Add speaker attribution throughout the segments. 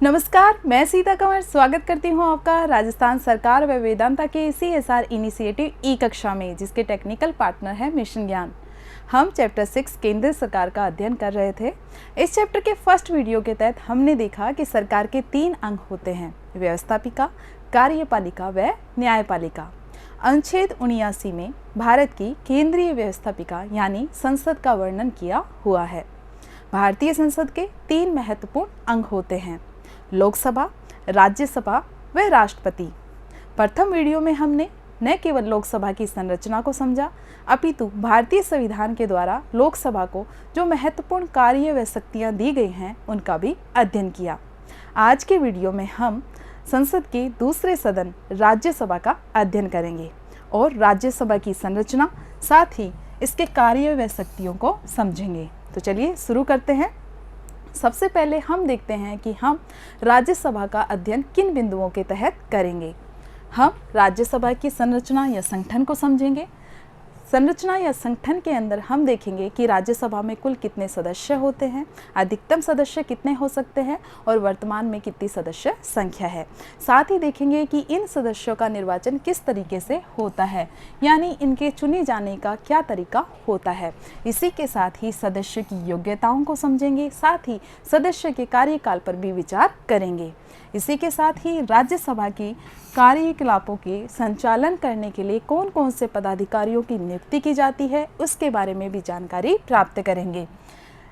Speaker 1: नमस्कार, मैं सीता कंवर स्वागत करती हूं आपका राजस्थान सरकार व वेदांता के CSR इनिशिएटिव ई कक्षा में, जिसके टेक्निकल पार्टनर है मिशन ज्ञान। हम चैप्टर 6 केंद्र सरकार का अध्ययन कर रहे थे। इस चैप्टर के फर्स्ट वीडियो के तहत हमने देखा कि सरकार के 3 अंग होते हैं: व्यवस्थापिका, कार्यपालिका व न्यायपालिका। अनुच्छेद 79 में भारत की केंद्रीय व्यवस्थापिका यानी संसद का वर्णन किया हुआ है। भारतीय संसद के 3 महत्वपूर्ण अंग होते हैं: लोकसभा, राज्यसभा व राष्ट्रपति। प्रथम वीडियो में हमने न केवल लोकसभा की संरचना को समझा, अपितु भारतीय संविधान के द्वारा लोकसभा को जो महत्वपूर्ण कार्य व शक्तियाँ दी गई हैं उनका भी अध्ययन किया। आज के वीडियो में हम संसद के दूसरे सदन राज्यसभा का अध्ययन करेंगे और राज्यसभा की संरचना, साथ ही इसके कार्य व शक्तियों को समझेंगे। तो चलिए शुरू करते हैं। सबसे पहले हम देखते हैं कि हम राज्यसभा का अध्ययन किन बिंदुओं के तहत करेंगे। हम राज्यसभा की संरचना या संगठन को समझेंगे। संरचना या संगठन के अंदर हम देखेंगे कि राज्यसभा में कुल कितने सदस्य होते हैं, अधिकतम सदस्य कितने हो सकते हैं और वर्तमान में कितनी सदस्य संख्या है। साथ ही देखेंगे कि इन सदस्यों का निर्वाचन किस तरीके से होता है, यानी इनके चुने जाने का क्या तरीका होता है। इसी के साथ ही सदस्य की योग्यताओं को समझेंगे, साथ ही सदस्य के कार्यकाल पर भी विचार करेंगे। इसी के साथ ही राज्यसभा की कार्यकलापों के संचालन करने के लिए कौन कौन से पदाधिकारियों की नियुक्ति की जाती है उसके बारे में भी जानकारी प्राप्त करेंगे।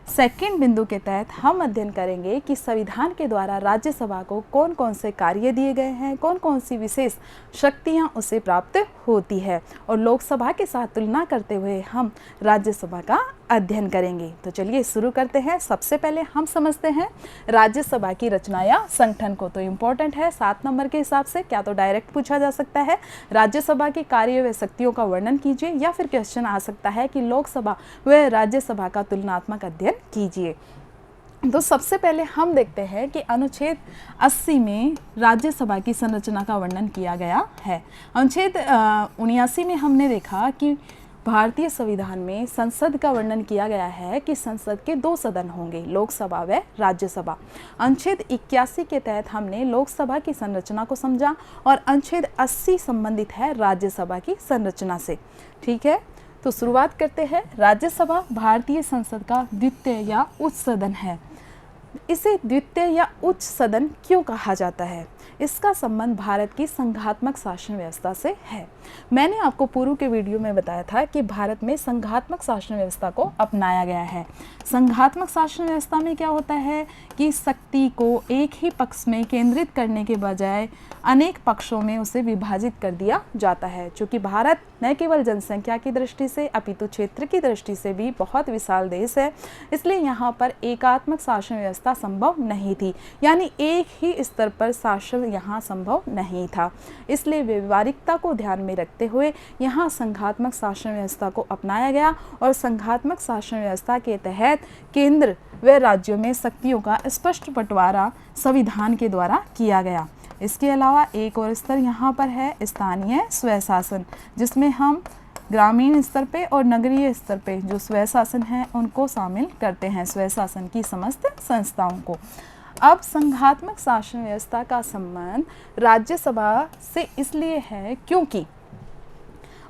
Speaker 1: सेकंड बिंदु के तहत हम अध्ययन करेंगे कि संविधान के द्वारा राज्यसभा को कौन कौन से कार्य दिए गए हैं, कौन कौन सी विशेष शक्तियां उसे प्राप्त होती है, और लोकसभा के साथ तुलना करते हुए हम राज्यसभा का अध्ययन करेंगे। तो चलिए शुरू करते हैं। सबसे पहले हम समझते हैं राज्यसभा की रचना या संगठन को। तो इम्पोर्टेंट है 7 नंबर के हिसाब से, क्या तो डायरेक्ट पूछा जा सकता है राज्यसभा की कार्य व शक्तियों का वर्णन कीजिए, या फिर क्वेश्चन आ सकता है कि लोकसभा व राज्यसभा का तुलनात्मक अध्ययन कीजिए। तो सबसे पहले हम देखते हैं कि अनुच्छेद 80 में राज्यसभा की संरचना का वर्णन किया गया है। अनुच्छेद 79 में हमने देखा कि भारतीय संविधान में संसद का वर्णन किया गया है कि संसद के 2 सदन होंगे, लोकसभा व राज्यसभा। अनुच्छेद 81 के तहत हमने लोकसभा की संरचना को समझा और अनुच्छेद 80 संबंधित है राज्यसभा की संरचना से। ठीक है, तो शुरुआत करते हैं। राज्यसभा भारतीय संसद का द्वितीय या उच्च सदन है। इसे द्वितीय या उच्च सदन क्यों कहा जाता है? इसका संबंध भारत की संघात्मक शासन व्यवस्था से है। मैंने आपको पूर्व के वीडियो में बताया था कि भारत में संघात्मक शासन व्यवस्था को अपनाया गया है। संघात्मक शासन व्यवस्था में क्या होता है कि शक्ति को एक ही पक्ष में केंद्रित करने के बजाय अनेक पक्षों में उसे विभाजित कर दिया जाता है। चूँकि भारत न केवल जनसंख्या की दृष्टि से अपितु क्षेत्र की दृष्टि से भी बहुत विशाल देश है, इसलिए यहाँ पर एकात्मक शासन व्यवस्था संभव नहीं थी, यानी एक ही स्तर पर शासन यहाँ संभव नहीं था। इसलिए व्यवहारिकता को ध्यान में रखते हुए यहाँ संघात्मक शासन व्यवस्था को अपनाया गया और संघात्मक शासन व्यवस्था के तहत केंद्र व राज्यों में शक्तियों का स्पष्ट बंटवारा संविधान के द्वारा किया गया। इसके अलावा एक और स्तर यहाँ पर है स्थानीय स्वशासन, जिसमें हम ग्रामीण स्तर पे और नगरीय स्तर पे जो स्वशासन है उनको शामिल करते हैं, स्वशासन की समस्त संस्थाओं को। अब संघात्मक शासन व्यवस्था का संबंध राज्यसभा से इसलिए है क्योंकि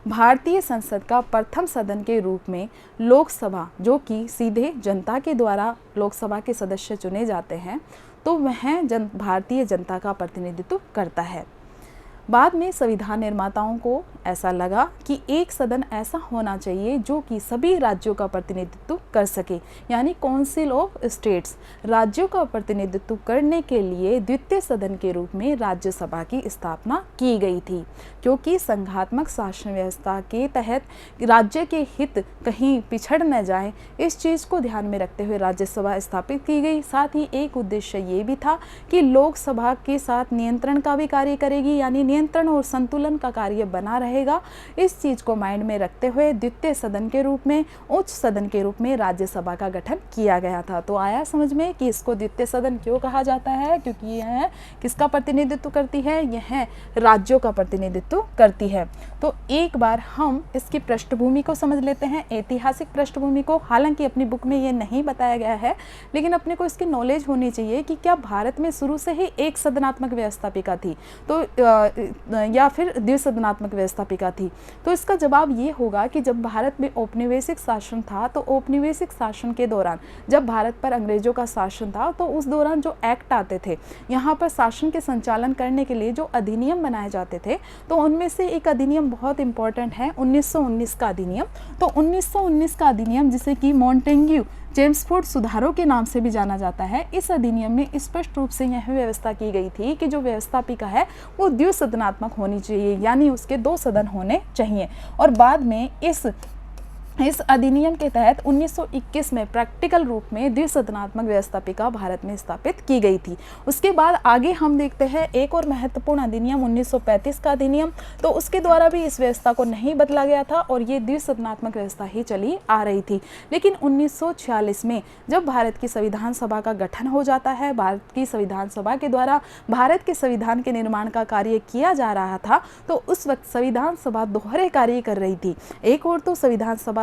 Speaker 1: भारतीय संसद का प्रथम सदन के रूप में लोकसभा, जो कि सीधे जनता के द्वारा लोकसभा के सदस्य चुने जाते हैं, तो वह भारतीय जनता का प्रतिनिधित्व करता है। बाद में संविधान निर्माताओं को ऐसा लगा कि एक सदन ऐसा होना चाहिए जो कि सभी राज्यों का प्रतिनिधित्व कर सके, यानी काउंसिल ऑफ स्टेट्स। राज्यों का प्रतिनिधित्व करने के लिए द्वितीय सदन के रूप में राज्यसभा की स्थापना की गई थी, क्योंकि संघात्मक शासन व्यवस्था के तहत राज्य के हित कहीं पिछड़ न जाए, इस चीज़ को ध्यान में रखते हुए राज्यसभा स्थापित की गई। साथ ही एक उद्देश्य ये भी था कि लोकसभा के साथ नियंत्रण का भी कार्य करेगी, यानी नियंत्रण और संतुलन का कार्य बना रहेगा। इस चीज को माइंड में रखते हुए द्वितीय सदन के रूप में, उच्च सदन के रूप में राज्यसभा का गठन किया गया था। तो आया समझ में कि इसको द्वितीय सदन क्यों कहा जाता है, क्योंकि यह किसका प्रतिनिधित्व करती है, यह राज्यों का प्रतिनिधित्व करती है। तो एक बार हम इसकी पृष्ठभूमि को समझ लेते हैं, ऐतिहासिक पृष्ठभूमि को। हालांकि अपनी बुक में ये नहीं बताया गया है, लेकिन अपने को इसकी नॉलेज होनी चाहिए कि क्या भारत में शुरू से ही एक सदनात्मक व्यवस्थापिका थी तो या फिर द्विसदनात्मक व्यवस्थापिका थी। तो इसका जवाब ये होगा कि जब भारत में औपनिवेशिक शासन था, तो औपनिवेशिक शासन के दौरान जब भारत पर अंग्रेजों का शासन था, तो उस दौरान जो एक्ट आते थे, यहाँ पर शासन के संचालन करने के लिए जो अधिनियम बनाए जाते थे, तो उनमें से एक अधिनियम बहुत इंपॉर्टेंट है 1919 का अधिनियम। तो 1919 का अधिनियम, जिसे कि मॉन्टेग्यू चेम्सफोर्ड सुधारों के नाम से भी जाना जाता है, इस अधिनियम में स्पष्ट रूप से यह व्यवस्था की गई थी कि जो व्यवस्थापिका है वो द्विसदनात्मक होनी चाहिए, यानी उसके 2 सदन होने चाहिए। और बाद में इस अधिनियम के तहत 1921 में प्रैक्टिकल रूप में द्विसदनात्मक व्यवस्थापिका भारत में स्थापित की गई थी। उसके बाद आगे हम देखते हैं एक और महत्वपूर्ण अधिनियम 1935 का अधिनियम। तो उसके द्वारा भी इस व्यवस्था को नहीं बदला गया था और ये द्विसदनात्मक व्यवस्था ही चली आ रही थी। लेकिन 1946 में जब भारत की संविधान सभा का गठन हो जाता है, भारत की संविधान सभा के द्वारा भारत के संविधान के निर्माण का कार्य किया जा रहा था, तो उस वक्त संविधान सभा दोहरे कार्य कर रही थी। एक और तो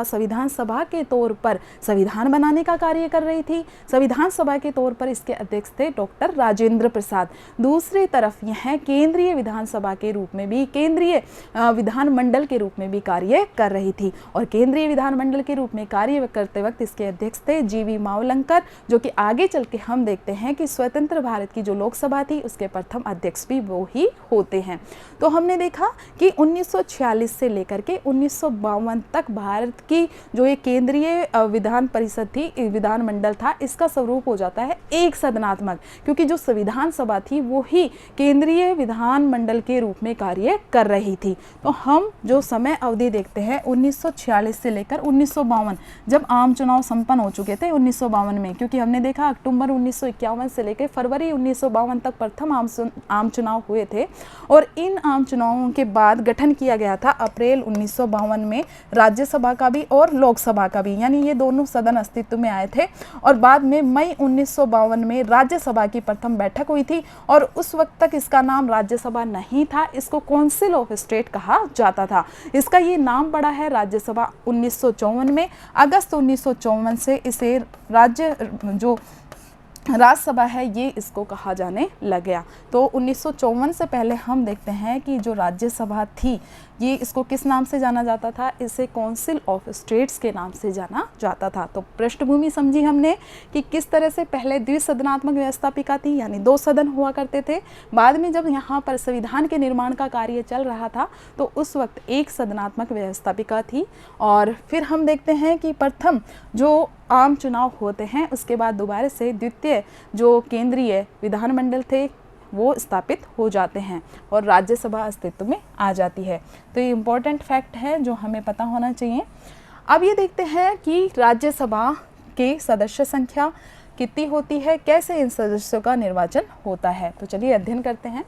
Speaker 1: संविधान सभा के तौर पर संविधान बनाने का कार्य कर रही थी। संविधान सभा के तौर पर इसके अध्यक्ष थे डॉक्टर राजेंद्र प्रसाद। दूसरी तरफ यह केंद्रीय विधानसभा के रूप में भी, केंद्रीय विधानमंडल के रूप में भी कार्य कर रही थी। और केंद्रीय विधानमंडल के रूप में कार्य करते वक्त इसके अध्यक्ष थे जीवी मावलंकर, जो कि आगे चल के हम देखते हैं कि स्वतंत्र भारत की जो लोकसभा थी उसके प्रथम अध्यक्ष भी वो ही होते हैं। तो हमने देखा कि 1946 से लेकर के 1952 तक भारत की जो ये केंद्रीय विधान परिषद थी, विधानमंडल था, इसका स्वरूप हो जाता है एक सदनात्मक, क्योंकि जो संविधान सभा थी वो ही केंद्रीय विधानमंडल के रूप में कार्य कर रही थी। तो हम जो समय अवधि देखते हैं 1946 से लेकर 1952, जब आम चुनाव संपन्न हो चुके थे 1952 में, क्योंकि हमने देखा अक्टूबर 1951 से लेकर फरवरी 1952 तक प्रथम आम चुनाव हुए थे। और इन आम चुनावों के बाद गठन किया गया था अप्रैल 1952 में राज्यसभा का भी और लोकसभा का भी, यानी ये दोनों सदन अस्तित्व में आए थे। और बाद में मई 1952 में राज्यसभा की प्रथम बैठक हुई थी और उस वक्त तक इसका नाम राज्यसभा नहीं था, इसको काउंसिल ऑफ स्टेट कहा जाता था। इसका ये नाम पड़ा है राज्यसभा 1954 में। अगस्त 1954 से इसे राज्यसभा है ये इसको कहा जाने लग गया। तो 1954 से पहले हम देखते हैं कि जो राज्यसभा थी ये इसको किस नाम से जाना जाता था, इसे काउंसिल ऑफ स्टेट्स के नाम से जाना जाता था। तो पृष्ठभूमि समझी हमने कि किस तरह से पहले द्विसदनात्मक व्यवस्थापिका थी, यानी 2 सदन हुआ करते थे। बाद में जब यहाँ पर संविधान के निर्माण का कार्य चल रहा था तो उस वक्त एक सदनात्मक व्यवस्थापिका थी। और फिर हम देखते हैं कि प्रथम जो आम चुनाव होते हैं उसके बाद दोबारा से द्वितीय जो केंद्रीय विधानमंडल थे वो स्थापित हो जाते हैं और राज्यसभा अस्तित्व में आ जाती है। तो ये इम्पोर्टेंट फैक्ट है जो हमें पता होना चाहिए। अब ये देखते हैं कि राज्यसभा के सदस्य संख्या कितनी होती है, कैसे इन सदस्यों का निर्वाचन होता है। तो चलिए अध्ययन करते हैं।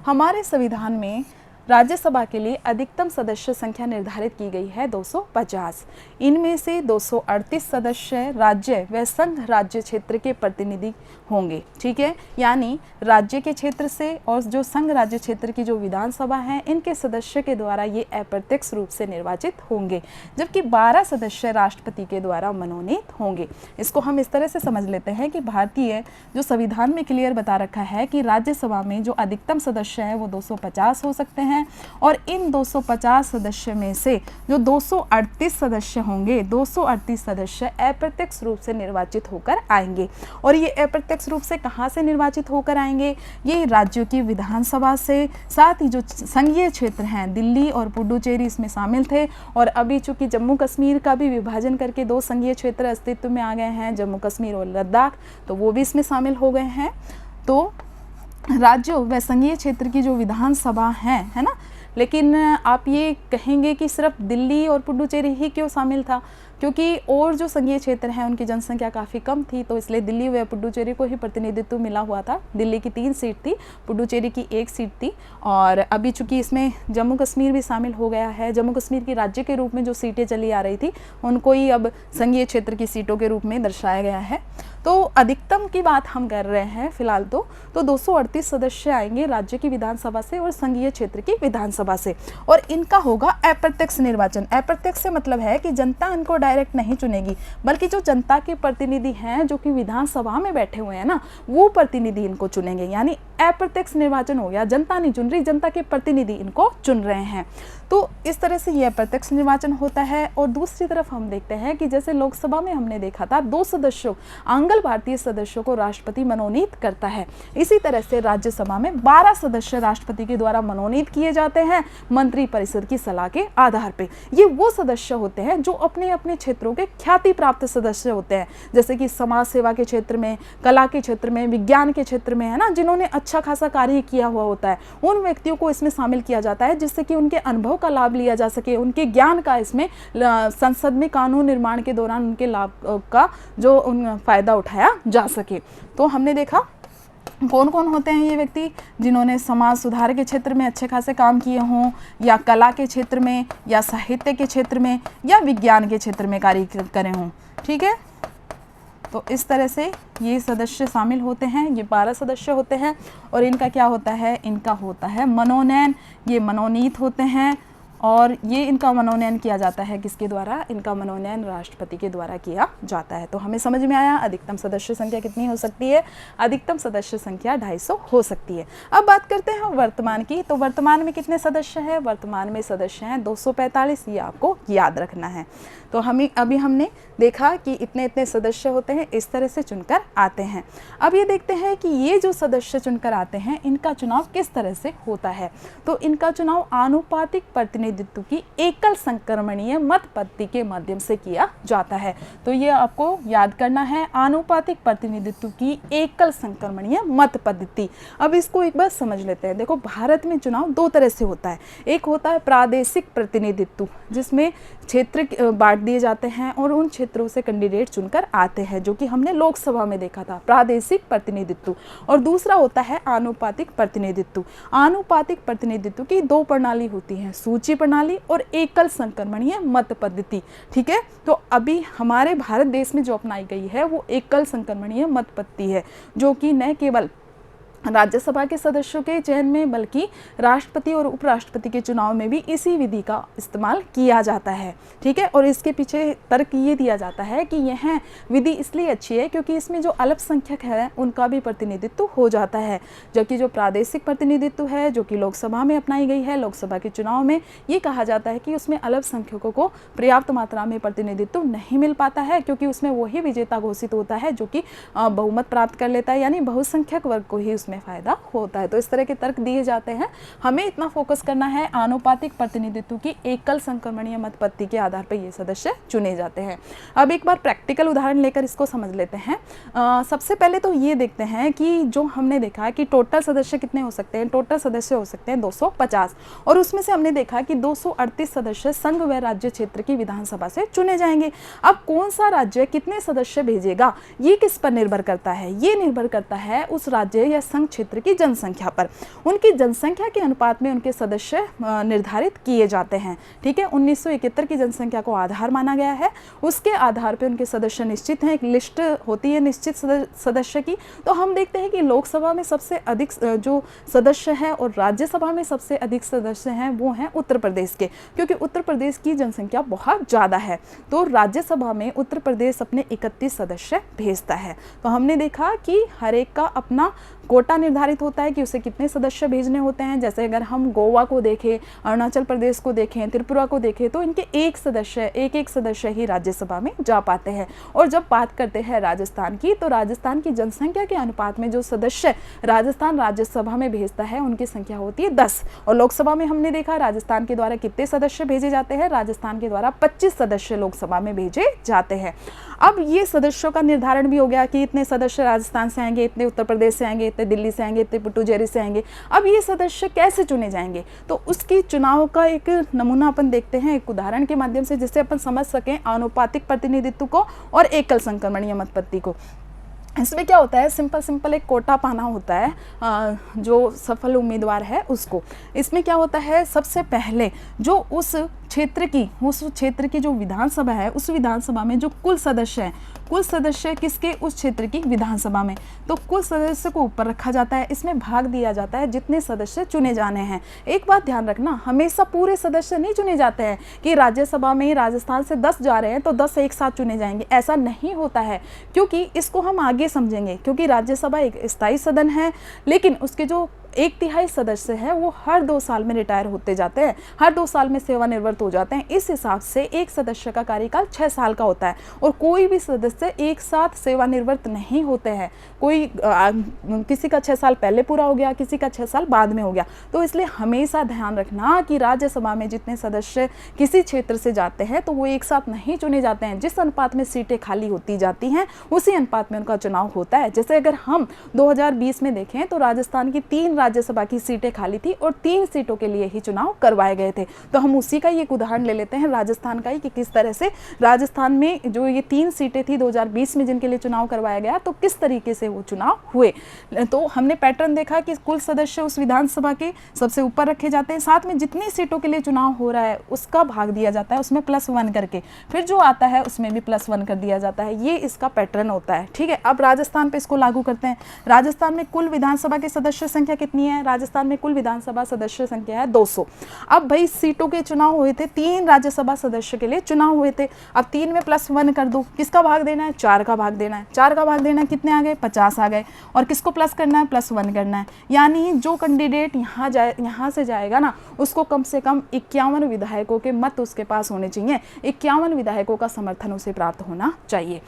Speaker 1: हमारे संविधान में राज्यसभा के लिए अधिकतम सदस्य संख्या निर्धारित की गई है 250। इनमें से 238 सदस्य राज्य व संघ राज्य क्षेत्र के प्रतिनिधि होंगे, ठीक है, यानी राज्य के क्षेत्र से और जो संघ राज्य क्षेत्र की जो विधानसभा है इनके सदस्य के द्वारा ये अप्रत्यक्ष रूप से निर्वाचित होंगे, जबकि 12 सदस्य राष्ट्रपति के द्वारा मनोनीत होंगे। इसको हम इस तरह से समझ लेते हैं कि भारतीय जो संविधान में क्लियर बता रखा है कि राज्यसभा में जो अधिकतम सदस्य है वो 250 हो सकते हैं और इन 250 सदस्य में से जो 238 सदस्य होंगे, 238 सदस्य अप्रत्यक्ष रूप से निर्वाचित होकर आएंगे। और ये अप्रत्यक्ष रूप से कहाँ से निर्वाचित होकर आएंगे, ये राज्यों की विधानसभा से, साथ ही जो संघीय क्षेत्र हैं दिल्ली और पुडुचेरी इसमें शामिल थे। और अभी चूंकि जम्मू कश्मीर का भी विभाजन करके 2 संघीय क्षेत्र अस्तित्व में आ गए हैं, जम्मू कश्मीर और लद्दाख, तो वो भी इसमें शामिल हो गए हैं। तो राज्यों व संघीय क्षेत्र की जो विधानसभा है ना, लेकिन आप ये कहेंगे कि सिर्फ दिल्ली और पुडुचेरी ही क्यों शामिल था, क्योंकि और जो संघीय क्षेत्र हैं उनकी जनसंख्या काफ़ी कम थी, तो इसलिए दिल्ली व पुडुचेरी को ही प्रतिनिधित्व मिला हुआ था। दिल्ली की 3 सीट थी, पुडुचेरी की 1 सीट थी। और अभी चूंकि इसमें जम्मू कश्मीर भी शामिल हो गया है, जम्मू कश्मीर की राज्य के रूप में जो सीटें चली आ रही थी उनको ही अब संघीय क्षेत्र की सीटों के रूप में दर्शाया गया है। तो अधिकतम की बात हम कर रहे हैं फिलहाल तो 238 सदस्य आएंगे राज्य की विधानसभा से और संघीय क्षेत्र की विधानसभा से, और इनका होगा अप्रत्यक्ष निर्वाचन। अप्रत्यक्ष से मतलब है कि जनता इनको डायरेक्ट नहीं चुनेगी, बल्कि जो जनता के प्रतिनिधि हैं जो कि विधानसभा में बैठे हुए हैं ना, वो प्रतिनिधि इनको चुनेंगे। यानी अप्रत्यक्ष निर्वाचन हो गया, जनता नहीं चुन रही, जनता के प्रतिनिधि इनको चुन रहे हैं। तो इस तरह से यह अप्रत्यक्ष निर्वाचन होता है। और दूसरी तरफ हम देखते हैं कि जैसे लोकसभा में हमने देखा था 2 सदस्यों आंगल भारतीय सदस्यों को राष्ट्रपति मनोनीत करता है, इसी तरह से राज्यसभा में 12 सदस्य राष्ट्रपति के द्वारा मनोनीत किए जाते हैं मंत्री परिषद की सलाह के आधार पे। ये वो सदस्य होते हैं जो अपने अपने क्षेत्रों के ख्याति प्राप्त सदस्य होते हैं, जैसे कि समाज सेवा के क्षेत्र में, कला के क्षेत्र में, विज्ञान के क्षेत्र में, है ना, जिन्होंने अच्छा खासा कार्य किया हुआ होता है, उन व्यक्तियों को इसमें शामिल किया जाता है, जिससे कि उनके अनुभव का लाभ लिया जा सके, उनके ज्ञान का इसमें संसद में कानून निर्माण के दौरान उनके लाभ का जो फायदा उठाया जा सके। तो हमने देखा कौन कौन होते हैं ये व्यक्ति, जिन्होंने समाज सुधार के क्षेत्र में अच्छे खासे काम किए हों, या कला के क्षेत्र में, या साहित्य के क्षेत्र में, या विज्ञान के क्षेत्र में कार्य करे हों। ठीक है, तो इस तरह से ये सदस्य शामिल होते हैं। ये 12 सदस्य होते हैं और इनका क्या होता है, इनका होता है मनोनयन। ये मनोनीत होते हैं और ये इनका मनोनयन किया जाता है किसके द्वारा, इनका मनोनयन राष्ट्रपति के द्वारा किया जाता है। तो हमें समझ में आया अधिकतम सदस्य संख्या कितनी हो सकती है, अधिकतम सदस्य संख्या 250 हो सकती है। अब बात करते हैं वर्तमान की। तो वर्तमान में कितने सदस्य हैं, वर्तमान में सदस्य हैं 245, ये आपको याद रखना है। तो अभी हमने देखा कि इतने इतने सदस्य होते हैं, इस तरह से चुनकर आते हैं। अब ये देखते हैं कि ये जो सदस्य चुनकर आते हैं इनका चुनाव किस तरह से होता है। तो इनका चुनाव आनुपातिक प्रतिनिधित्व की एकल संक्रमणीय मत पद्धति के माध्यम से किया जाता है। तो ये आपको याद करना है, आनुपातिक प्रतिनिधित्व की एकल संक्रमणीय मत पद्धति। अब इसको एक बार समझ लेते हैं। देखो, भारत में चुनाव 2 तरह से होता है। एक होता है प्रादेशिक प्रतिनिधित्व, जिसमें क्षेत्र बांट दिए जाते हैं और उन क्षेत्रों से कैंडिडेट चुनकर आते हैं, जो कि हमने लोकसभा में देखा था, प्रादेशिक प्रतिनिधित्व। और दूसरा होता है आनुपातिक प्रतिनिधित्व। आनुपातिक प्रतिनिधित्व की 2 प्रणाली होती हैं, सूची प्रणाली और एकल संक्रमणीय मत पद्धति। ठीक है, तो अभी हमारे भारत देश में जो अपनाई गई है वो एकल संक्रमणीय मत पद्धति है, जो कि न केवल राज्यसभा के सदस्यों के चयन में बल्कि राष्ट्रपति और उपराष्ट्रपति के चुनाव में भी इसी विधि का इस्तेमाल किया जाता है। ठीक है, और इसके पीछे तर्क ये दिया जाता है कि यह विधि इसलिए अच्छी है क्योंकि इसमें जो अल्पसंख्यक है उनका भी प्रतिनिधित्व हो जाता है, जबकि जो प्रादेशिक प्रतिनिधित्व है जो कि लोकसभा में अपनाई गई है, लोकसभा के चुनाव में, ये कहा जाता है कि उसमें अल्पसंख्यकों को पर्याप्त मात्रा में प्रतिनिधित्व नहीं मिल पाता है, क्योंकि उसमें वही विजेता घोषित होता है जो कि बहुमत प्राप्त कर लेता है, यानी बहुसंख्यक वर्ग को ही उसमें फायदा होता है। तो इस तरह के तर्क दिए जाते हैं। हमें इतना फोकस करना है, आनुपातिक प्रतिनिधित्व की एकल संक्रमणीय मत पद्धति के आधार पर ये सदस्य चुने जाते हैं। अब एक बार प्रैक्टिकल उदाहरण लेकर इसको समझ लेते हैं। सबसे पहले तो ये देखते हैं कि जो हमने देखा है कि टोटल सदस्य कितने हो सकते हैं। टोटल सदस्य हो सकते हैं 250, और उसमें से हमने देखा कि 238 सदस्य संघ व राज्य क्षेत्र की विधानसभा से चुने जाएंगे। अब कौन सा राज्य कितने सदस्य भेजेगा, ये किस पर निर्भर करता है, ये निर्भर करता है उस राज्य या संघ क्षेत्र की जनसंख्या पर। उनकी जनसंख्या के अनुपात में उनके सदस्य निर्धारित किए जाते हैं। ठीक है, 1971 की जनसंख्या को आधार माना गया है, उसके आधार पर उनके सदस्य निश्चित हैं। एक लिस्ट होती है निश्चित सदस्य की। तो हम देखते हैं कि लोकसभा में सबसे अधिक जो सदस्य हैं और राज्यसभा में सबसे अधिक सदस्य हैं वो हैं उत्तर प्रदेश के, क्योंकि उत्तर प्रदेश की जनसंख्या बहुत ज़्यादा है। तो राज्यसभा में उत्तर प्रदेश अपने 31 सदस्य भेजता है। तो हमने देखा कि हर एक का अपना कोटा निर्धारित होता है कि उसे कितने सदस्य भेजने होते हैं। जैसे अगर हम गोवा को देखें, अरुणाचल प्रदेश को देखें, त्रिपुरा को देखें, तो इनके एक सदस्य ही राज्यसभा में जा पाते हैं। और जब बात करते हैं राजस्थान की, तो राजस्थान की जनसंख्या के अनुपात में जो सदस्य राजस्थान राज्यसभा में भेजता है उनकी संख्या होती है 10। और लोकसभा में हमने देखा राजस्थान के द्वारा कितने सदस्य भेजे जाते हैं, राजस्थान के द्वारा 25 सदस्य लोकसभा में भेजे जाते हैं। अब ये सदस्यों का निर्धारण भी हो गया कि इतने सदस्य राजस्थान से आएंगे, इतने उत्तर प्रदेश से आएंगे, इतने दिल्ली से आएंगे, इतने पुडुचेरी से आएंगे। अब ये सदस्य कैसे चुने जाएंगे, तो उसकी चुनाव का एक नमूना अपन देखते हैं एक उदाहरण के माध्यम से, जिससे अपन समझ सकें आनुपातिक प्रतिनिधित्व को और एकल संक्रमणीय मतपत्ति को। इसमें क्या होता है, सिंपल एक कोटा पाना होता है जो सफल उम्मीदवार है उसको। इसमें क्या होता है, सबसे पहले जो उस क्षेत्र की जो विधानसभा है, उस विधानसभा में जो कुल सदस्य किसके, उस क्षेत्र की विधानसभा में, तो कुल सदस्य को ऊपर रखा जाता है। इसमें भाग दिया जाता है जितने सदस्य चुने जाने हैं। एक बात ध्यान रखना, हमेशा पूरे सदस्य नहीं चुने जाते हैं कि राज्यसभा में राजस्थान से 10 जा रहे हैं तो 10 एक साथ चुने जाएंगे, ऐसा नहीं होता है, क्योंकि इसको हम आगे समझेंगे। क्योंकि राज्यसभा एक स्थायी सदन है, लेकिन उसके जो 1/3 सदस्य है वो हर 2 साल में रिटायर होते जाते हैं, हर 2 साल में सेवानिवृत्त हो जाते हैं। इस हिसाब से एक सदस्य का कार्यकाल 6 साल का होता है और कोई भी सदस्य एक साथ सेवानिवृत्त नहीं होते हैं। किसी का 6 साल पहले पूरा हो गया, किसी का 6 साल बाद में हो गया। तो इसलिए हमेशा ध्यान रखना कि राज्यसभा में जितने सदस्य किसी क्षेत्र से जाते हैं तो वो एक साथ नहीं चुने जाते हैं। जिस अनुपात में सीटें खाली होती जाती हैं उसी अनुपात में उनका चुनाव होता है। जैसे अगर हम 2020 में देखें तो राजस्थान की 3 राज्यसभा की सीटें खाली थी और 3 सीटों के लिए ही चुनाव करवाए गए थे। तो हम उसी का एक उदाहरण ले लेते हैं राजस्थान का ही, कि किस तरह से राजस्थान में जो ये 3 सीटें थी 2020 में जिनके लिए चुनाव करवाया गया, तो किस तरीके से वो चुनाव हुए। तो हमने पैटर्न देखा कि कुल सदस्य उस विधानसभा के सबसे ऊपर रखे जाते हैं, साथ में जितनी सीटों के लिए चुनाव हो रहा है उसका भाग दिया जाता है, उसमें +1 करके, फिर जो आता है उसमें भी +1 कर दिया जाता है। ये इसका पैटर्न होता है। ठीक है, अब राजस्थान पे इसको लागू करते हैं। राजस्थान में कुल विधानसभा की सदस्य संख्या कितनी है, राजस्थान में कुल विधानसभा सदस्य संख्या है 200। अब भाई सीटों के चुनाव हुए थे, 3 राज्यसभा सदस्य के लिए चुनाव हुए थे। अब 3 में +1 कर दो, किसका भाग देना है, 4 का भाग देना है। 4 का भाग देना है, कितने आ गए, 50 आ गए। और किसको प्लस करना है, +1 करना है। यानी जो कैंडिडेट यहाँ से जाएगा ना, उसको कम से कम 51 विधायकों के मत उसके पास होने चाहिए, 51 विधायकों का समर्थन उसे प्राप्त होना चाहिए।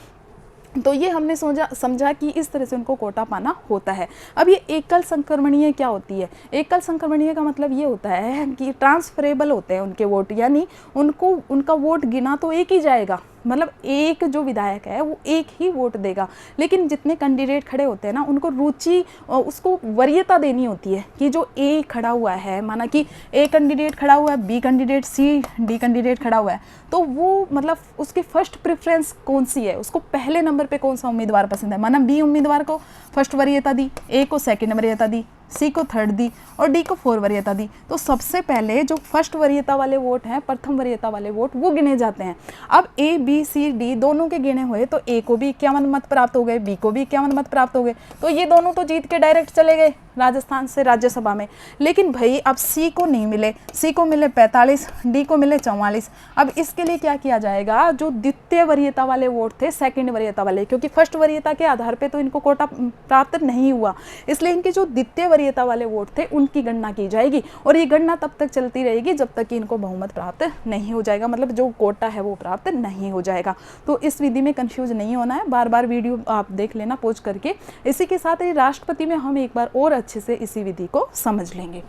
Speaker 1: तो ये हमने समझा कि इस तरह से उनको कोटा पाना होता है। अब ये एकल संक्रमणीय क्या होती है, एकल संक्रमणीय का मतलब ये होता है कि ट्रांसफरेबल होते हैं उनके वोट, यानी उनका वोट गिना तो एक ही जाएगा, मतलब एक जो विधायक है वो एक ही वोट देगा। लेकिन जितने कैंडिडेट खड़े होते हैं ना, उनको रुचि, उसको वरीयता देनी होती है कि जो ए खड़ा हुआ है, माना कि ए कैंडिडेट खड़ा हुआ है, B candidate, C D candidate खड़ा हुआ है, तो वो मतलब उसकी फर्स्ट प्रेफरेंस कौन सी है, उसको पहले नंबर पे कौन सा उम्मीदवार पसंद है। माना बी उम्मीदवार को फर्स्ट वरीयता दी, ए को सेकंड वरीयता दी, सी को थर्ड दी और डी को 4 वरीयता दी। तो सबसे पहले जो फर्स्ट वरीयता वाले वोट हैं, प्रथम वरीयता वाले वोट, वो गिने जाते हैं। अब ए बी सी डी दोनों के गिने हुए तो ए को भी 51 मत प्राप्त हो गए, बी को भी 51 मत प्राप्त हो गए, तो ये दोनों तो जीत के डायरेक्ट चले गए राजस्थान से राज्यसभा में। लेकिन भाई अब सी को नहीं मिले, सी को मिले 45, डी को मिले 44। अब इसके लिए क्या किया जाएगा, जो द्वितीय वरीयता वाले वोट थे, सेकंड वरीयता वाले, क्योंकि फर्स्ट वरीयता के आधार पे तो इनको कोटा प्राप्त नहीं हुआ, इसलिए इनके जो द्वितीय वरीयता वाले वोट थे उनकी गणना की जाएगी। और ये गणना तब तक चलती रहेगी जब तक कि इनको बहुमत प्राप्त नहीं हो जाएगा, मतलब जो कोटा है वो प्राप्त नहीं हो जाएगा। तो इस विधि में कंफ्यूज नहीं होना है, बार बार वीडियो आप देख लेना पॉज करके। इसी के साथ ही राष्ट्रपति में हम एक बार और अच्छे से इसी विधि को समझ लेंगे।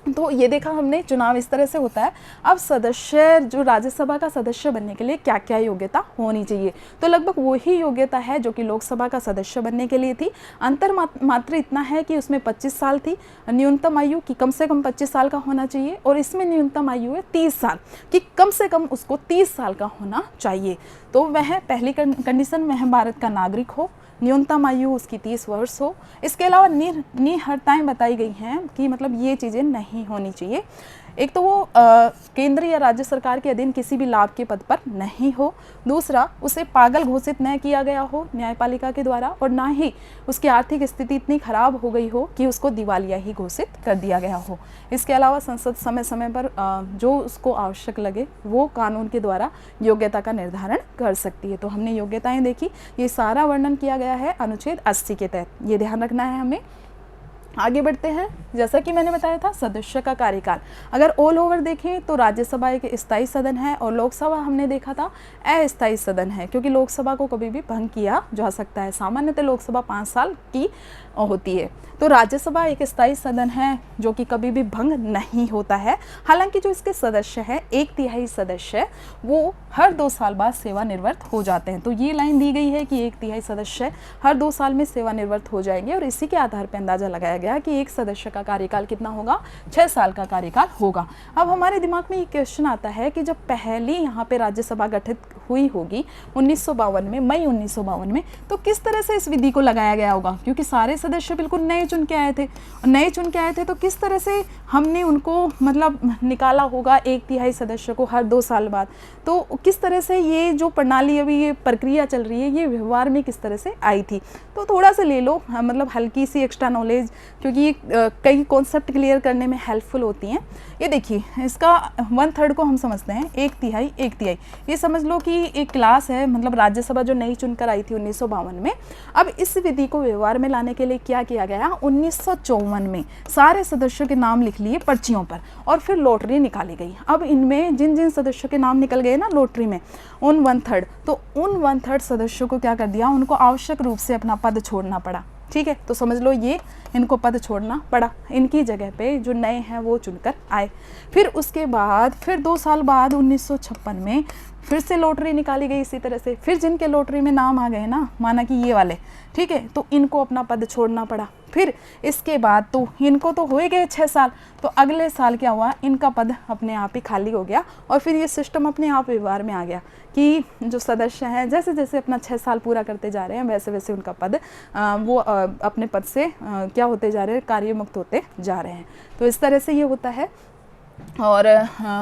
Speaker 1: तो ये देखा हमने, चुनाव इस तरह से होता है। अब सदस्य, जो राज्यसभा का सदस्य बनने के लिए क्या क्या योग्यता होनी चाहिए, तो लगभग वही योग्यता है जो कि लोकसभा का सदस्य बनने के लिए थी। अंतर मात्र इतना है कि उसमें 25 साल थी, न्यूनतम आयु कि कम से कम 25 साल का होना चाहिए, और इसमें न्यूनतम आयु है 30 साल कि कम से कम उसको 30 साल का होना चाहिए। तो वह पहली कंडीशन, वह भारत का नागरिक हो, न्यूनतम आयु उसकी 30 वर्ष हो। इसके अलावा निहर्ताएँ बताई गई हैं कि मतलब ये चीज़ें नहीं होनी चाहिए। एक तो वो केंद्र या राज्य सरकार के अधीन किसी भी लाभ के पद पर नहीं हो, दूसरा उसे पागल घोषित न किया गया हो न्यायपालिका के द्वारा, और ना ही उसकी आर्थिक स्थिति इतनी खराब हो गई हो कि उसको दिवालिया ही घोषित कर दिया गया हो। इसके अलावा संसद समय समय पर जो उसको आवश्यक लगे वो कानून के द्वारा योग्यता का निर्धारण कर सकती है। तो हमने योग्यताएं देखी, ये सारा वर्णन किया गया है अनुच्छेद 80 के तहत, ये ध्यान रखना है हमें। आगे बढ़ते हैं। जैसा कि मैंने बताया था सदस्य का कार्यकाल, अगर ऑल ओवर देखें तो राज्यसभा एक स्थायी सदन है और लोकसभा हमने देखा था अस्थायी सदन है, क्योंकि लोकसभा को कभी भी भंग किया जा सकता है। सामान्यतः लोकसभा 5 साल की होती है, तो राज्यसभा एक स्थायी सदन है जो कि कभी भी भंग नहीं होता है। हालांकि जो इसके सदस्य हैं 1/3 सदस्य वो हर 2 साल बाद सेवानिवृत्त हो जाते हैं। तो ये लाइन दी गई है कि 1/3 सदस्य हर 2 साल में सेवानिवृत्त हो जाएंगे और इसी के आधार पर अंदाजा लगाया गया कि एक सदस्य का कार्यकाल कितना होगा, 6 साल का कार्यकाल होगा। अब हमारे दिमाग में ये क्वेश्चन आता है कि जब पहली यहाँ पे राज्यसभा गठित हुई होगी 1952 में, मई 1952 में, तो किस तरह से इस विधि को लगाया गया होगा, क्योंकि सारे सदस्य बिल्कुल नए चुन के आए थे और नए चुन के आए थे, तो किस तरह से हमने उनको मतलब निकाला होगा 1/3 सदस्य को हर 2 साल बाद। तो किस तरह से ये जो प्रणाली अभी ये प्रक्रिया चल रही है ये व्यवहार में किस तरह से आई थी, तो थोड़ा सा ले लो मतलब हल्की सी एक्स्ट्रा नॉलेज, क्योंकि ये कई कॉन्सेप्ट क्लियर करने में हेल्पफुल होती हैं। ये देखिए इसका 1/3 को हम समझते हैं 1/3 1/3, ये समझ लो कि एक क्लास है, मतलब राज्यसभा जो नई चुनकर आई थी 1952 में। अब इस विधि को व्यवहार में लाने के लिए क्या किया गया, 1954 में सारे सदस्यों के नाम लिख लिए पर्चियों पर और फिर लॉटरी निकाली गई। अब इनमें जिन जिन सदस्यों के नाम निकल गए ना लॉटरी में, उन 1/3, तो उन 1/3 सदस्यों को क्या कर दिया, उनको आवश्यक रूप से अपना पद छोड़ना पड़ा। ठीक है, तो समझ लो ये इनको पद छोड़ना पड़ा, इनकी जगह पे जो नए हैं वो चुनकर आए। फिर उसके बाद फिर 2 साल बाद 1956 में फिर से लॉटरी निकाली गई इसी तरह से। फिर जिनके लॉटरी में नाम आ गए ना, माना कि ये वाले, ठीक है, तो इनको अपना पद छोड़ना पड़ा। फिर इसके बाद तो इनको तो हो ही गए 6 साल, तो अगले साल क्या हुआ, इनका पद अपने आप ही खाली हो गया और फिर ये सिस्टम अपने आप व्यवहार में आ गया कि जो सदस्य हैं जैसे जैसे अपना 6 साल पूरा करते जा रहे हैं वैसे वैसे उनका पद अपने पद से क्या होते जा रहे हैं, कार्यमुक्त होते जा रहे हैं। तो इस तरह से ये होता है। और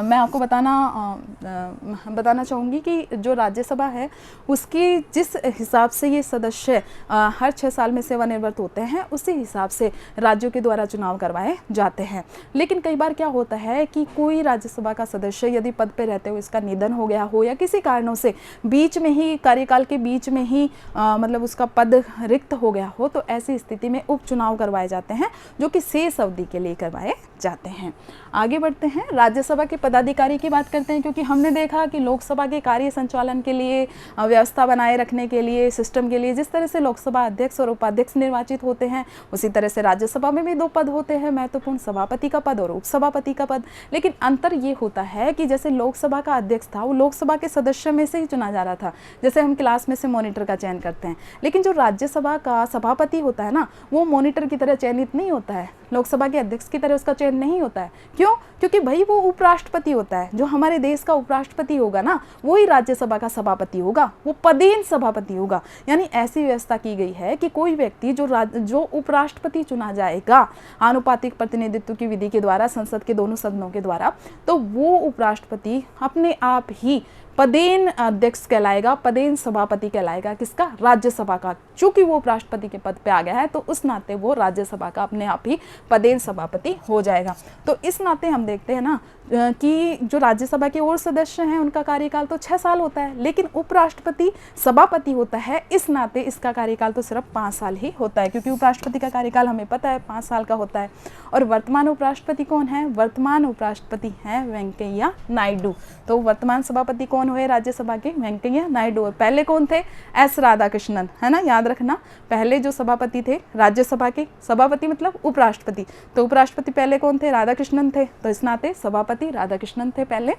Speaker 1: मैं आपको बताना चाहूँगी कि जो राज्यसभा है उसकी जिस हिसाब से ये सदस्य हर 6 साल में सेवानिवृत्त होते हैं उसी हिसाब से राज्यों के द्वारा चुनाव करवाए जाते हैं। लेकिन कई बार क्या होता है कि कोई राज्यसभा का सदस्य यदि पद पे रहते हुए इसका निधन हो गया हो या किसी कारणों से बीच में ही कार्यकाल के बीच में ही मतलब उसका पद रिक्त हो गया हो, तो ऐसी स्थिति में उपचुनाव करवाए जाते हैं जो कि शेष अवधि के लिए करवाए जाते हैं। आगे बढ़ते हैं, राज्यसभा के पदाधिकारी की बात करते हैं, क्योंकि हमने देखा कि लोकसभा के कार्य संचालन के लिए, व्यवस्था बनाए रखने के लिए, सिस्टम के लिए जिस तरह से लोकसभा अध्यक्ष और उपाध्यक्ष निर्वाचित होते हैं उसी तरह से राज्यसभा में भी 2 पद होते हैं महत्वपूर्ण, सभापति का पद और उपसभापति का पद। लेकिन अंतर ये होता है कि जैसे लोकसभा का अध्यक्ष था वो लोकसभा के सदस्य में से ही चुना जा रहा था, जैसे हम क्लास में से मॉनिटर का चयन करते हैं। लेकिन जो राज्यसभा का सभापति होता है ना, वो मॉनिटर की तरह चयनित नहीं होता है, लोकसभा के अध्यक्ष की तरह उसका चयन नहीं होता है। क्यों? क्योंकि भाई वो उपराष्ट्रपति होता है, जो हमारे देश का उपराष्ट्रपति होगा ना वही राज्यसभा का सभापति होगा, वो पदेन सभापति होगा। यानी ऐसी व्यवस्था की गई है कि कोई व्यक्ति जो उपराष्ट्रपति चुना जाएगा आनुपातिक प्रतिनिधित्व की विधि के द्वारा, संसद के दोनों सदनों के द्वारा, तो वो उपराष्ट्रपति अपने आप ही पदेन अध्यक्ष कहलाएगा, पदेन सभापति कहलाएगा। किसका? राज्यसभा का। चूंकि वो उपराष्ट्रपति के पद पे आ गया है तो उस नाते वो राज्यसभा का अपने आप ही पदेन सभापति हो जाएगा। तो इस नाते हम देखते हैं ना कि जो राज्यसभा के और सदस्य हैं उनका कार्यकाल तो 6 साल होता है, लेकिन उपराष्ट्रपति सभापति होता है, इस नाते इसका कार्यकाल तो सिर्फ 5 साल ही होता है, क्योंकि उपराष्ट्रपति का कार्यकाल हमें पता है 5 साल का होता है। और वर्तमान उपराष्ट्रपति कौन है? वर्तमान उपराष्ट्रपति हैं वेंकैया नायडू। तो वर्तमान सभापति कौन हुए राज्यसभा के? वेंकैया नायडू। और पहले कौन थे? एस राधाकृष्णन, है ना, याद रखना। पहले जो सभापति थे राज्यसभा के, सभापति मतलब उपराष्ट्रपति, तो उपराष्ट्रपति पहले कौन थे? राधाकृष्णन थे। तो इस नाते सभापति राधाकृष्णन थे पहले।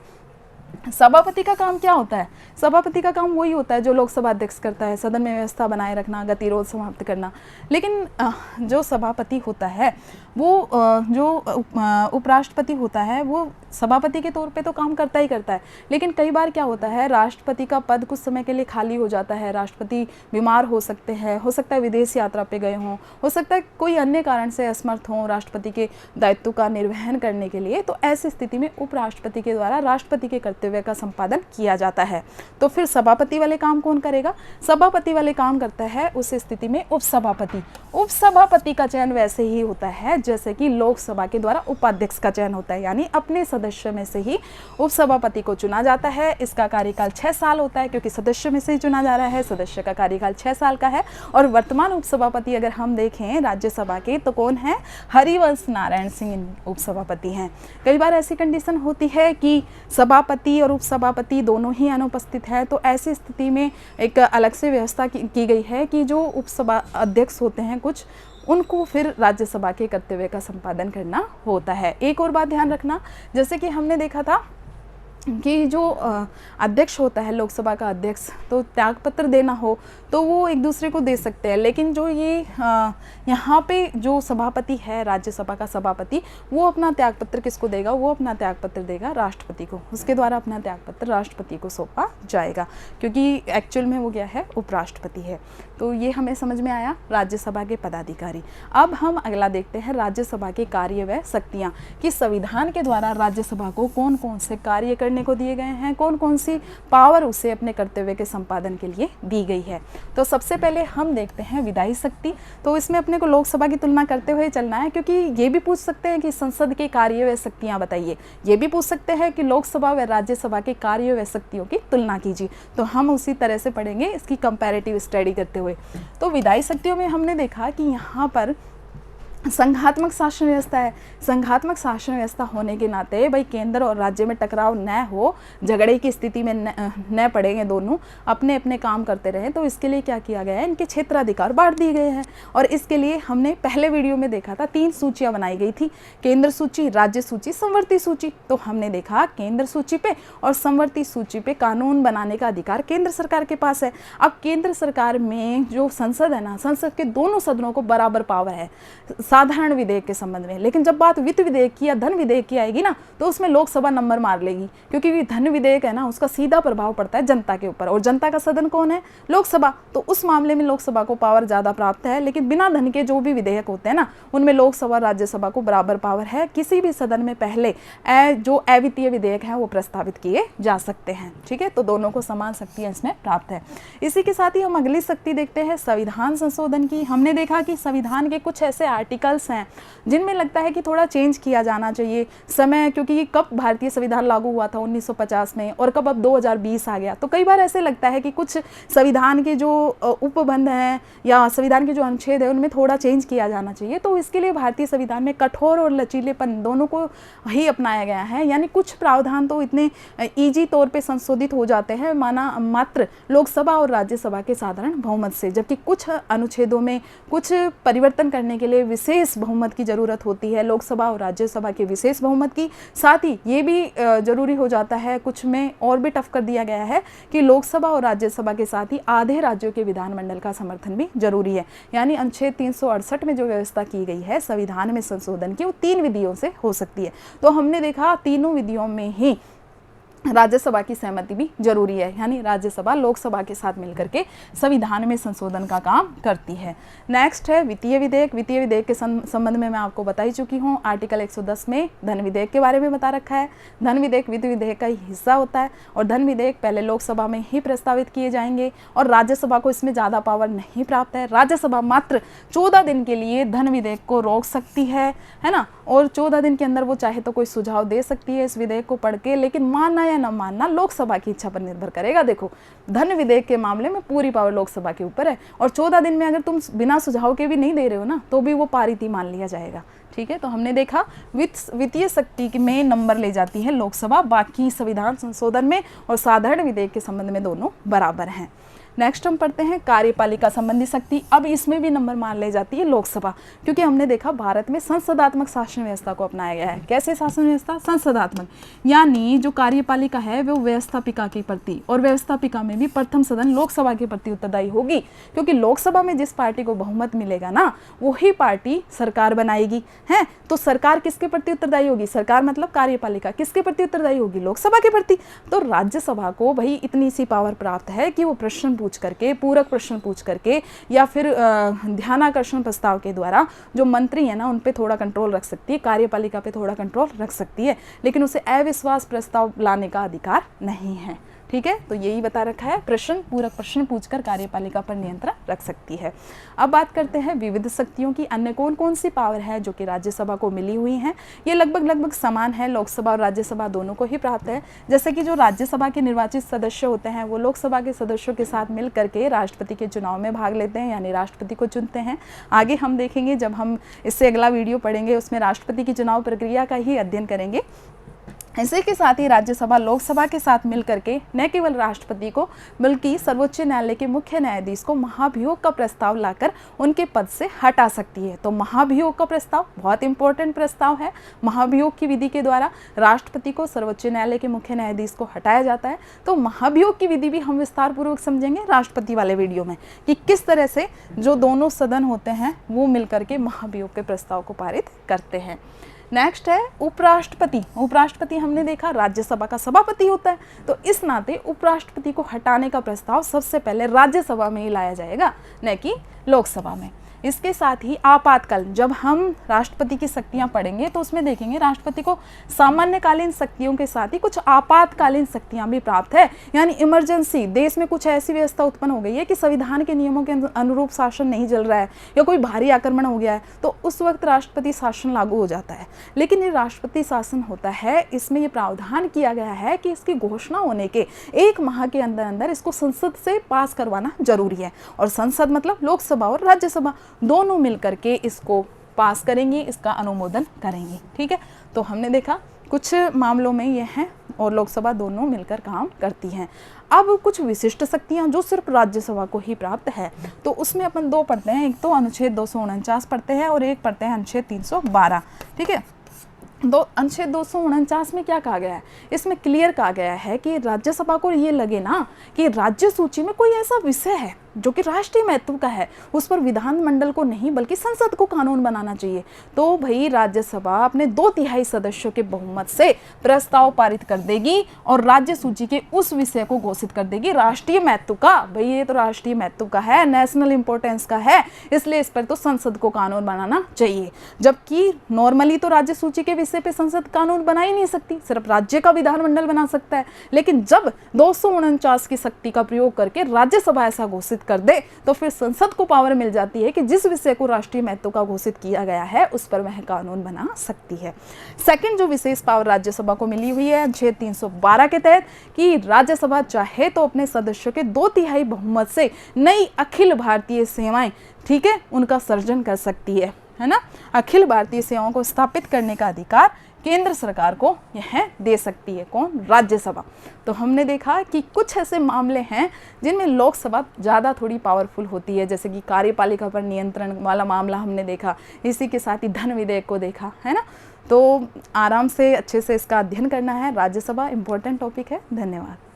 Speaker 1: सभापति का काम क्या होता है? सभापति का काम वही होता है जो लोकसभा अध्यक्ष करता है, सदन में व्यवस्था बनाए रखना, गतिरोध समाप्त करना। लेकिन जो सभापति होता है वो जो उपराष्ट्रपति होता है वो सभापति के तौर पे तो काम करता ही करता है, लेकिन कई बार क्या होता है राष्ट्रपति का पद कुछ समय के लिए खाली हो जाता है, राष्ट्रपति बीमार हो सकते हैं, हो सकता है विदेश यात्रा पे गए हों, हो सकता है कोई अन्य कारण से असमर्थ हों राष्ट्रपति के दायित्व का निर्वहन करने के लिए। तो ऐसी स्थिति में उपराष्ट्रपति के द्वारा राष्ट्रपति के कर्तव्य का संपादन किया जाता है। तो फिर सभापति वाले काम कौन करेगा? सभापति वाले काम करता है उस स्थिति में उपसभापति। उपसभापति का चयन वैसे ही होता है जैसे कि लोकसभा के द्वारा उपाध्यक्ष का चयन होता है, यानी अपने सदस्य में से ही उपसभापति को चुना जाता है। इसका कार्यकाल 6 साल होता है, क्योंकि सदस्य में से ही चुना जा रहा है। सदस्य का कार्यकाल 6 साल का है। और वर्तमान उपसभापति अगर हम देखें राज्यसभा के तो कौन है? हरिवंश नारायण सिंह उपसभापति हैं। कई बार ऐसी कंडीशन होती है कि सभापति और उपसभापति दोनों ही अनुपस्थित है, तो ऐसी स्थिति में एक अलग से व्यवस्था की गई है कि जो उपसभा अध्यक्ष होते हैं कुछ, उनको फिर राज्यसभा के कर्तव्य का संपादन करना होता है। एक और बात ध्यान रखना, जैसे कि हमने देखा था कि जो अध्यक्ष होता है लोकसभा का अध्यक्ष, तो त्यागपत्र देना हो तो वो एक दूसरे को दे सकते हैं, लेकिन जो ये यहाँ पे जो सभापति है राज्यसभा का सभापति, वो अपना त्यागपत्र किसको देगा? वो अपना त्यागपत्र देगा राष्ट्रपति को। उसके द्वारा अपना त्यागपत्र राष्ट्रपति को सौंपा जाएगा, क्योंकि एक्चुअल में वो क्या है? उपराष्ट्रपति है। तो ये हमें समझ में आया राज्यसभा के पदाधिकारी। अब हम अगला देखते हैं राज्यसभा के कार्य व शक्तियाँ, कि संविधान के द्वारा राज्यसभा को कौन कौन से कार्य करने को दिए गए हैं, कौन कौन सी पावर उसे अपने कर्तव्य के संपादन के लिए दी गई है। तो सबसे पहले हम देखते हैं विधायी शक्ति। तो इसमें अपने को लोकसभा की तुलना करते हुए चलना है, क्योंकि ये भी पूछ सकते हैं कि संसद के कार्य व शक्तियाँ बताइए। ये भी पूछ सकते हैं कि लोकसभा व राज्यसभा के कार्य व शक्तियों की तुलना कीजिए। तो हम उसी तरह से पढ़ेंगे इसकी कंपैरेटिव स्टडी करते हुए। तो विधायी शक्तियों में हमने देखा कि यहाँ पर संघात्मक शासन व्यवस्था है। संघात्मक शासन व्यवस्था होने के नाते भाई केंद्र और राज्य में टकराव न हो, झगड़े की स्थिति में न पड़ेंगे, दोनों अपने अपने काम करते रहें। तो इसके लिए क्या किया गया है? इनके क्षेत्राधिकार बांट दिए गए हैं। और इसके लिए हमने पहले वीडियो में देखा था 3 सूचियाँ बनाई गई थी, केंद्र सूची, राज्य सूची, संवर्ती सूची। तो हमने देखा केंद्र सूची पे और संवर्ती सूची पे कानून बनाने का अधिकार केंद्र सरकार के पास है। अब केंद्र सरकार में जो संसद है ना, संसद के दोनों सदनों को बराबर पावर है साधारण विधेयक के संबंध में। लेकिन जब बात वित्त विधेयक की या धन विधेयक की आएगी ना, तो उसमें लोकसभा नंबर मार लेगी, क्योंकि धन विधेयक है ना, उसका सीधा प्रभाव पड़ता है जनता के ऊपर, और जनता का सदन कौन है? लोकसभा। तो उस मामले में लोकसभा को पावर ज़्यादा प्राप्त है। लेकिन बिना धन के जो भी विधेयक होते हैं ना, उनमें लोकसभा राज्यसभा को बराबर पावर है। किसी भी सदन में पहले जो अवित्तीय विधेयक हैं वो प्रस्तावित किए जा सकते हैं। ठीक है, तो दोनों को समान शक्तियाँ इसमें प्राप्त है। इसी के साथ ही हम अगली शक्ति देखते हैं संविधान संशोधन की। हमने देखा कि संविधान के कुछ ऐसे आर्टिकल्स हैं जिनमें लगता है कि थोड़ा चेंज किया जाना चाहिए समय, क्योंकि कब भारतीय संविधान लागू हुआ था 1950 में, और कब अब 2020 आ गया। तो कई बार ऐसे लगता है कि कुछ संविधान के जो उपबंध हैं या संविधान के जो अनुच्छेद है उनमें थोड़ा चेंज किया जाना चाहिए। तो इसके लिए भारतीय संविधान में कठोर और लचीलेपन दोनों को ही अपनाया गया है। यानी कुछ प्रावधान तो इतने ईजी तौर पर संशोधित हो जाते हैं मात्र लोकसभा और राज्यसभा के साधारण बहुमत से, जबकि कुछ अनुच्छेदों में कुछ परिवर्तन करने के लिए विशेष बहुमत की जरूरत होती है, लोकसभा और राज्यसभा के विशेष बहुमत की। साथ ही ये भी जरूरी हो जाता है, कुछ में और भी टफ कर दिया गया है कि लोकसभा और राज्यसभा के साथ ही आधे राज्यों के विधानमंडल का समर्थन भी जरूरी है। यानी अनुच्छेद 368 में जो व्यवस्था की गई है संविधान में संशोधन की, वो 3 विधियों से हो सकती है। तो हमने देखा तीनों विधियों में ही राज्यसभा की सहमति भी जरूरी है, यानी राज्यसभा लोकसभा के साथ मिलकर के संविधान में संशोधन का काम करती है। नेक्स्ट है वित्तीय विधेयक। वित्तीय विधेयक के संबंध में मैं आपको बता ही चुकी हूँ। आर्टिकल 110 में धन विधेयक के बारे में बता रखा है। धन विधेयक वित्त विधेयक का ही हिस्सा होता है, और धन विधेयक पहले लोकसभा में ही प्रस्तावित किए जाएंगे, और राज्यसभा को इसमें ज़्यादा पावर नहीं प्राप्त है। राज्यसभा मात्र 14 दिन के लिए धन विधेयक को रोक सकती है ना, और 14 दिन के अंदर वो चाहे तो कोई सुझाव दे सकती है इस विधेयक को पढ़ के, लेकिन मानना या न मानना लोकसभा की इच्छा पर निर्भर करेगा। देखो, धन विधेयक के मामले में पूरी पावर लोकसभा के ऊपर है, और 14 दिन में अगर तुम बिना सुझाव के भी नहीं दे रहे हो ना, तो भी वो पारित ही मान लिया जाएगा। ठीक है, तो हमने देखा वित्तीय शक्ति में नंबर ले जाती है लोकसभा, बाकी संविधान संशोधन में और साधारण विधेयक के संबंध में दोनों बराबर हैं। नेक्स्ट हम पढ़ते हैं कार्यपालिका संबंधी शक्ति। अब इसमें भी नंबर मान ले जाती है लोकसभा, क्योंकि हमने देखा भारत में संसदात्मक शासन व्यवस्था को अपनाया गया है। कैसे शासन व्यवस्था? संसदात्मक, यानी जो कार्यपालिका है वो व्यवस्थापिका के प्रति, और व्यवस्थापिका में भी प्रथम सदन लोकसभा के प्रति उत्तरदायी होगी, क्योंकि लोकसभा में जिस पार्टी को बहुमत मिलेगा ना, वही पार्टी सरकार बनाएगी है। तो सरकार किसके प्रति उत्तरदायी होगी? सरकार मतलब कार्यपालिका किसके प्रति उत्तरदायी होगी? लोकसभा के प्रति। तो राज्यसभा को भाई इतनी सी पावर प्राप्त है कि वो प्रश्न पूछ करके, पूरक प्रश्न पूछ करके, या फिर ध्यानाकर्षण प्रस्ताव के द्वारा जो मंत्री है ना उन पे थोड़ा कंट्रोल रख सकती है, कार्यपालिका पे थोड़ा कंट्रोल रख सकती है, लेकिन उसे अविश्वास प्रस्ताव लाने का अधिकार नहीं है। ठीक है, तो यही बता रखा है, प्रश्न पूरक प्रश्न पूछकर कार्यपालिका पर नियंत्रण रख सकती है। अब बात करते हैं विविध शक्तियों की। अन्य कौन कौन सी पावर है जो कि राज्यसभा को मिली हुई हैं। ये लगभग समान है, लोकसभा और राज्यसभा दोनों को ही प्राप्त है। जैसे कि जो राज्यसभा के निर्वाचित सदस्य होते हैं वो लोकसभा के सदस्यों के साथ मिल करके राष्ट्रपति के चुनाव में भाग लेते हैं, यानी राष्ट्रपति को चुनते हैं। आगे हम देखेंगे, जब हम इससे अगला वीडियो पढ़ेंगे उसमें राष्ट्रपति की चुनाव प्रक्रिया का ही अध्ययन करेंगे। इसी के साथ ही राज्यसभा लोकसभा के साथ मिलकर के न केवल राष्ट्रपति को बल्कि सर्वोच्च न्यायालय के मुख्य न्यायाधीश को महाभियोग का प्रस्ताव लाकर उनके पद से हटा सकती है। तो महाभियोग का प्रस्ताव बहुत इंपॉर्टेंट प्रस्ताव है। महाभियोग की विधि के द्वारा राष्ट्रपति को सर्वोच्च न्यायालय के मुख्य न्यायाधीश को हटाया जाता है। तो महाभियोग की विधि भी हम विस्तार पूर्वक समझेंगे राष्ट्रपति वाले वीडियो में कि किस तरह से जो दोनों सदन होते हैं वो मिलकर के महाभियोग के प्रस्ताव को पारित करते हैं। नेक्स्ट है उपराष्ट्रपति। उपराष्ट्रपति हमने देखा राज्यसभा का सभापति होता है, तो इस नाते उपराष्ट्रपति को हटाने का प्रस्ताव सबसे पहले राज्यसभा में ही लाया जाएगा, न कि लोकसभा में। इसके साथ ही आपातकाल, जब हम राष्ट्रपति की शक्तियां पढ़ेंगे तो उसमें देखेंगे राष्ट्रपति को सामान्यकालीन शक्तियों के साथ ही कुछ आपातकालीन शक्तियां भी प्राप्त है, यानी इमरजेंसी, देश में कुछ ऐसी व्यवस्था उत्पन्न हो गई है कि संविधान के नियमों के अनुरूप शासन नहीं चल रहा है या कोई भारी आक्रमण हो गया है, तो उस वक्त राष्ट्रपति शासन लागू हो जाता है। लेकिन ये राष्ट्रपति शासन होता है, इसमें ये प्रावधान किया गया है कि इसकी घोषणा होने के 1 माह के अंदर अंदर इसको संसद से पास करवाना जरूरी है, और संसद मतलब लोकसभा और राज्यसभा दोनों मिलकर के इसको पास करेंगी, इसका अनुमोदन करेंगी। ठीक है, तो हमने देखा कुछ मामलों में ये हैं और लोकसभा दोनों मिलकर काम करती हैं। अब कुछ विशिष्ट शक्तियां जो सिर्फ राज्यसभा को ही प्राप्त है, तो उसमें अपन 2 पढ़ते हैं, एक तो अनुच्छेद 249 पढ़ते हैं और एक पढ़ते हैं अनुच्छेद 312। ठीक है, अनुच्छेद 249 में क्या कहा गया है, इसमें क्लियर कहा गया है कि राज्यसभा को ये लगे ना कि राज्य सूची में कोई ऐसा विषय है जो कि राष्ट्रीय महत्व का है, उस पर विधानमंडल को नहीं बल्कि संसद को कानून बनाना चाहिए, तो भाई राज्यसभा अपने 2/3 सदस्यों के बहुमत से प्रस्ताव पारित कर देगी और राज्य सूची के उस विषय को घोषित कर देगी राष्ट्रीय महत्व का। भाई ये तो राष्ट्रीय महत्व का है, नेशनल इंपॉर्टेंस का है, इसलिए इस पर तो संसद को कानून बनाना चाहिए। जबकि नॉर्मली तो राज्य सूची के विषय पे संसद कानून बना ही नहीं सकती, सिर्फ राज्य का विधानमंडल बना सकता है। लेकिन जब 249 की शक्ति का प्रयोग करके राज्यसभा ऐसा घोषित कर दे तो फिर संसद को पावर मिल जाती है कि जिस विषय को राष्ट्रीय महत्व का घोषित किया गया है उस पर वह कानून बना सकती है। सेकंड जो विशेष पावर राज्यसभा को मिली हुई है अनुच्छेद 312 के तहत कि राज्यसभा चाहे तो अपने सदस्यों के 2/3 बहुमत से नई अखिल भारतीय सेवाएं, ठीक है, उनका सर्जन कर सकती है ना। अखिल भारतीय सेवाओं को स्थापित करने का अधिकार केंद्र सरकार को यह दे सकती है, कौन, राज्यसभा। तो हमने देखा कि कुछ ऐसे मामले हैं जिनमें लोकसभा ज़्यादा थोड़ी पावरफुल होती है, जैसे कि कार्यपालिका पर नियंत्रण वाला मामला हमने देखा, इसी के साथ ही धन विधेयक को देखा है ना। तो आराम से अच्छे से इसका अध्ययन करना है, राज्यसभा इंपॉर्टेंट टॉपिक है। धन्यवाद।